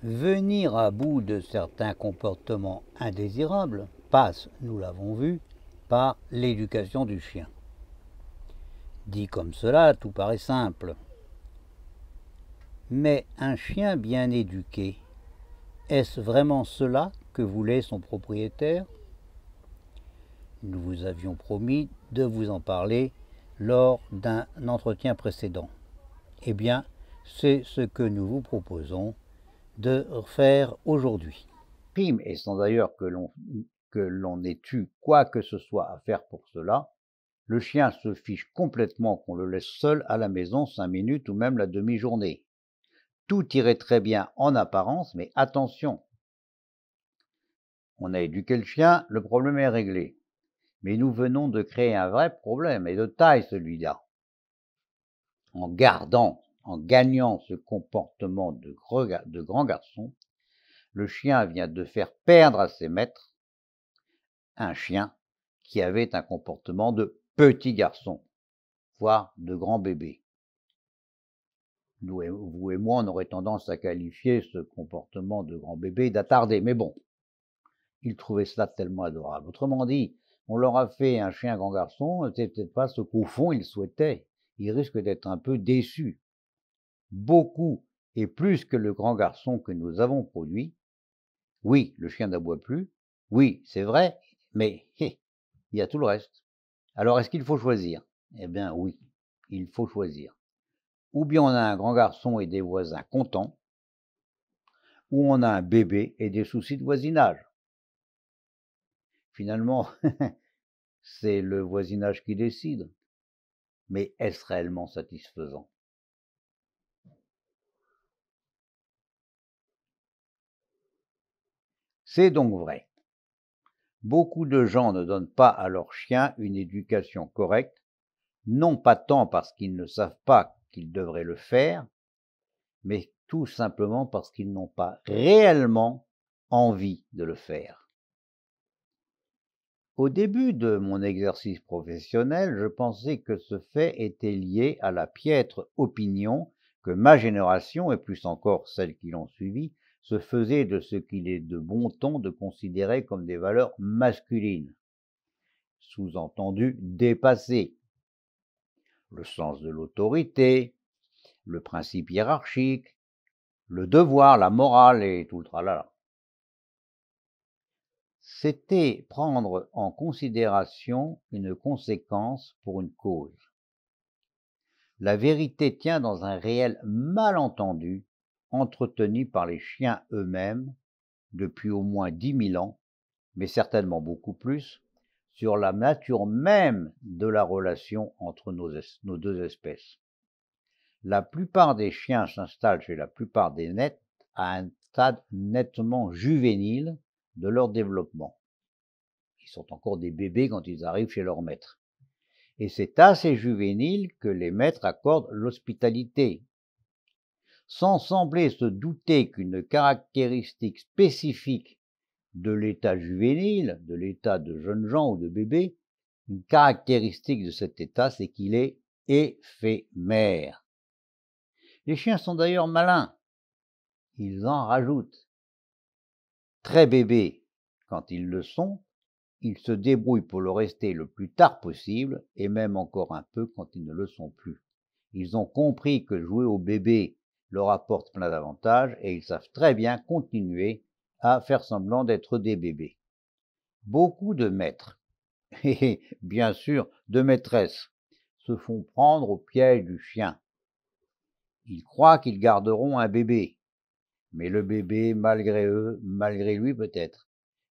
Venir à bout de certains comportements indésirables passe, nous l'avons vu, par l'éducation du chien. Dit comme cela, tout paraît simple. Mais un chien bien éduqué, est-ce vraiment cela que voulait son propriétaire? Nous vous avions promis de vous en parler lors d'un entretien précédent. Eh bien, c'est ce que nous vous proposons de faire aujourd'hui. Prime, et sans d'ailleurs que l'on ait eu quoi que ce soit à faire pour cela, le chien se fiche complètement qu'on le laisse seul à la maison 5 minutes ou même la demi-journée. Tout irait très bien en apparence, mais attention, on a éduqué le chien, le problème est réglé. Mais nous venons de créer un vrai problème, et de taille celui-là. En gagnant ce comportement de grand garçon, le chien vient de faire perdre à ses maîtres un chien qui avait un comportement de petit garçon, voire de grand bébé. Vous et moi, on aurait tendance à qualifier ce comportement de grand bébé d'attardé, mais bon, ils trouvaient cela tellement adorable. Autrement dit, on leur a fait un chien grand garçon, c'est peut-être pas ce qu'au fond ils souhaitaient. Ils risquent d'être un peu déçus. Beaucoup et plus que le grand garçon que nous avons produit. Oui, le chien n'aboie plus. Oui, c'est vrai, mais il y a tout le reste. Alors, est-ce qu'il faut choisir? Eh bien, oui, il faut choisir. Ou bien on a un grand garçon et des voisins contents, ou on a un bébé et des soucis de voisinage. Finalement, c'est le voisinage qui décide. Mais est-ce réellement satisfaisant? C'est donc vrai. Beaucoup de gens ne donnent pas à leur chien une éducation correcte, non pas tant parce qu'ils ne savent pas qu'ils devraient le faire, mais tout simplement parce qu'ils n'ont pas réellement envie de le faire. Au début de mon exercice professionnel, je pensais que ce fait était lié à la piètre opinion que ma génération, et plus encore celles qui l'ont suivi, se faisait de ce qu'il est de bon ton de considérer comme des valeurs masculines, sous-entendu dépassées. Le sens de l'autorité, le principe hiérarchique, le devoir, la morale et tout le tralala. C'était prendre en considération une conséquence pour une cause. La vérité tient dans un réel malentendu entretenu par les chiens eux-mêmes depuis au moins 10 000 ans, mais certainement beaucoup plus, sur la nature même de la relation entre nos deux espèces. La plupart des chiens s'installent chez la plupart des nets à un stade nettement juvénile de leur développement. Ils sont encore des bébés quand ils arrivent chez leur maître. Et c'est à ces juvéniles que les maîtres accordent l'hospitalité, sans sembler se douter qu'une caractéristique spécifique de l'état juvénile, de l'état de jeunes gens ou de bébé, une caractéristique de cet état, c'est qu'il est éphémère. Les chiens sont d'ailleurs malins. Ils en rajoutent. Très bébés, quand ils le sont, ils se débrouillent pour le rester le plus tard possible, et même encore un peu quand ils ne le sont plus. Ils ont compris que jouer au bébé leur apporte plein d'avantages, et ils savent très bien continuer à faire semblant d'être des bébés. Beaucoup de maîtres, et bien sûr de maîtresses, se font prendre au piège du chien. Ils croient qu'ils garderont un bébé, mais le bébé, malgré eux, malgré lui peut-être,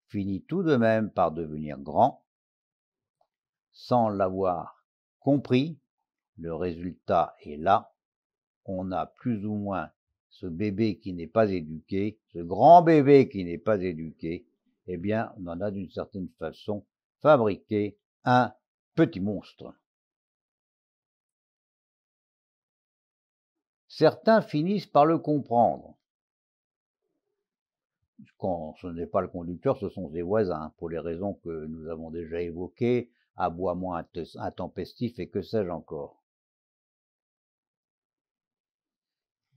finit tout de même par devenir grand. Sans l'avoir compris, le résultat est là. On a plus ou moins ce bébé qui n'est pas éduqué, ce grand bébé qui n'est pas éduqué, eh bien, on en a d'une certaine façon fabriqué un petit monstre. Certains finissent par le comprendre. Quand ce n'est pas le conducteur, ce sont ses voisins, pour les raisons que nous avons déjà évoquées, aboiement intempestif et que sais-je encore.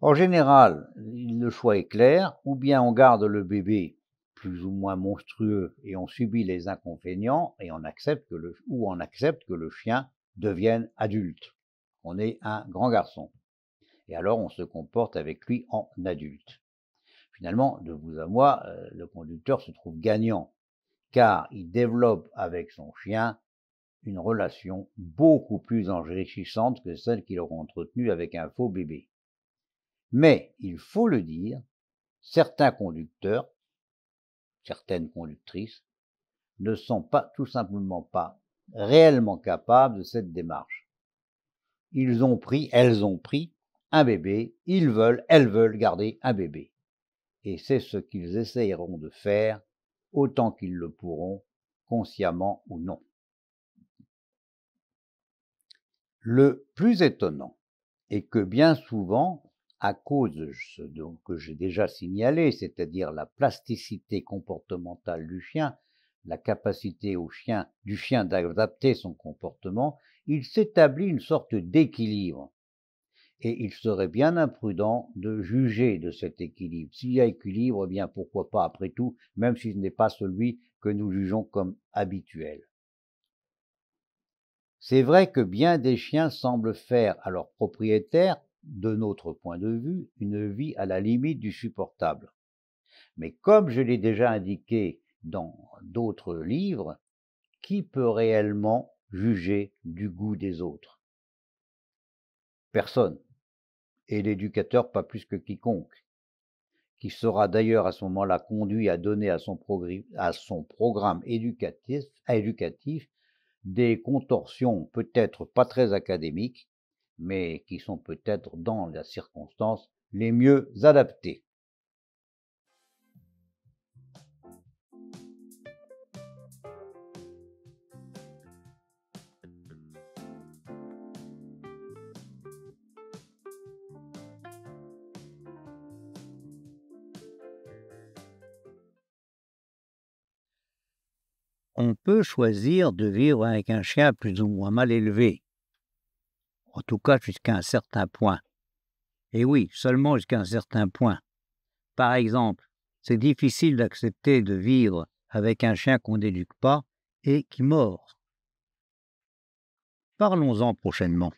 En général, le choix est clair, ou bien on garde le bébé plus ou moins monstrueux et on subit les inconvénients et on accepte que le chien devienne adulte. On est un grand garçon. Et alors on se comporte avec lui en adulte. Finalement, de vous à moi, le conducteur se trouve gagnant, car il développe avec son chien une relation beaucoup plus enrichissante que celle qu'il aurait entretenue avec un faux bébé. Mais, il faut le dire, certains conducteurs, certaines conductrices, ne sont pas tout simplement pas réellement capables de cette démarche. Elles ont pris un bébé, elles veulent garder un bébé. Et c'est ce qu'ils essayeront de faire autant qu'ils le pourront, consciemment ou non. Le plus étonnant est que bien souvent, à cause de ce que j'ai déjà signalé, c'est-à-dire la plasticité comportementale du chien, la capacité du chien d'adapter son comportement, il s'établit une sorte d'équilibre. Et il serait bien imprudent de juger de cet équilibre. S'il y a équilibre, eh bien pourquoi pas après tout, même si ce n'est pas celui que nous jugeons comme habituel. C'est vrai que bien des chiens semblent faire à leurs propriétaires, de notre point de vue, une vie à la limite du supportable. Mais comme je l'ai déjà indiqué dans d'autres livres, qui peut réellement juger du goût des autres? Personne. Et l'éducateur pas plus que quiconque, qui sera d'ailleurs à ce moment-là conduit à donner à son programme éducatif des contorsions peut-être pas très académiques, mais qui sont peut-être dans la circonstance les mieux adaptées. On peut choisir de vivre avec un chien plus ou moins mal élevé, en tout cas jusqu'à un certain point. Et oui, seulement jusqu'à un certain point. Par exemple, c'est difficile d'accepter de vivre avec un chien qu'on n'éduque pas et qui mord. Parlons-en prochainement.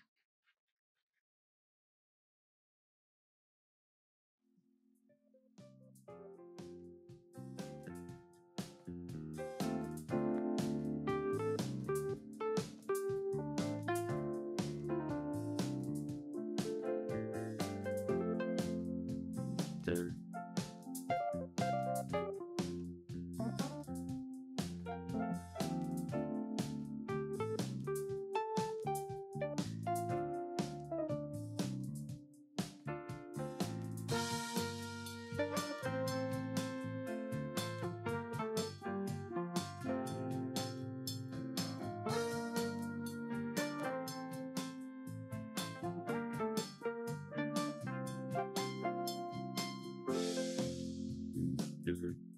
Mhm.